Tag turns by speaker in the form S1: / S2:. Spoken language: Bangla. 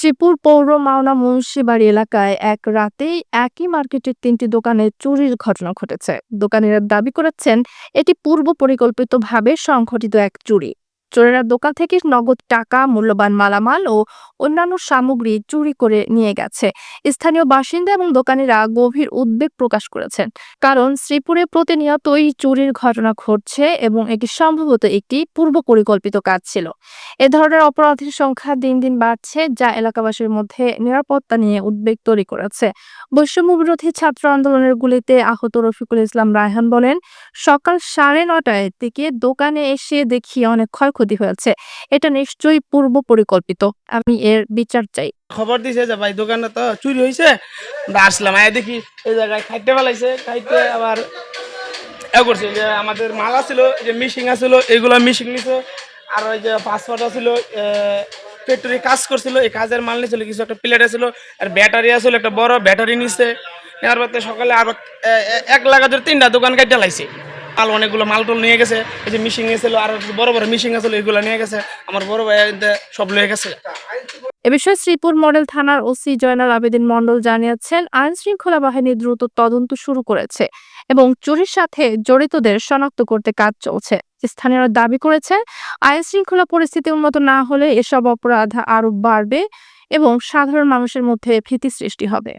S1: শ্রীপুর পৌর মাওনা মুন্সিবাড়ি এলাকায় এক রাতেই একই মার্কেটের ৩টি দোকানে চুরির ঘটনা ঘটেছে। দোকানিরা দাবি করেছেন এটি পূর্ব পরিকল্পিতভাবে সংঘটিত এক চুরি। চোরেরা দোকান থেকে নগদ টাকা, মূল্যবান মালামাল ও অন্যান্য সামগ্রী চুরি করে নিয়ে গেছে। স্থানীয় বাসিন্দা এবং দোকানিরা গভীর উদ্বেগ প্রকাশ করেছেন, কারণ শ্রীপুরে প্রতিনিয়তই চুরির ঘটনা ঘটছে এবং এটি সম্ভবত একটি পূর্ব পরিকল্পিত কাজ ছিল। এ ধরনের অপরাধের সংখ্যা দিন দিন বাড়ছে, যা এলাকাবাসীর মধ্যে নিরাপত্তা নিয়ে উদ্বেগ তৈরি করেছে। বৈষম্য বিরোধী ছাত্র আন্দোলনের গুলিতে আহত রফিকুল ইসলাম রায়হান বলেন, সকাল 9:30টার দিকে দোকানে এসে দেখি অনেক ক্ষয়ক্ষতি হয়েছে। এটা নিশ্চয়ই পূর্ব পরিকল্পিত। আমি এর বিচার চাই।
S2: খবর দিছে যে ভাই দোকানে তো চুরি হয়েছে। আমরা আসলাম, দেখি এই জায়গায় খাইতে ফেলাইছে, খাইতে আবার করছে যে আমাদের মাল আছিল, যে মিশিং আছিল, এগুলো মিশিং নিছে। আর ওই যে পাসওয়ার্ড আছিল, ফ্যাক্টরি কাজ করছিল, এই কাজের মাল নিয়েছিল, কিছু একটা প্লেট আছিল, আর ব্যাটারি আছিল, একটা বড় ব্যাটারি নিচ্ছে। নেওয়ার পর সকালে আবার 1 লাখ 3টা দোকান কাটতে লাইছে। মাল অনেকগুলো মালটোল নিয়ে গেছে, এই যে মিশিং নিয়েছিল, আর বড় বড় মিশিং আছিল, এগুলো নিয়ে গেছে। আমার বড় ভাই সব লয়ে গেছে।
S1: এ বিষয়ে শ্রীপুর মডেল থানার ওসি জয়নাল আবেদীন মণ্ডল জানিয়েছেন, আইন শৃঙ্খলা বাহিনী দ্রুত তদন্ত শুরু করেছে এবং চুরির সাথে জড়িতদের শনাক্ত করতে কাজ চলছে। স্থানীয়রা দাবি করেছে, আইন শৃঙ্খলা পরিস্থিতি উন্নত না হলে এসব অপরাধ আরো বাড়বে এবং সাধারণ মানুষের মধ্যে ভীতি সৃষ্টি হবে।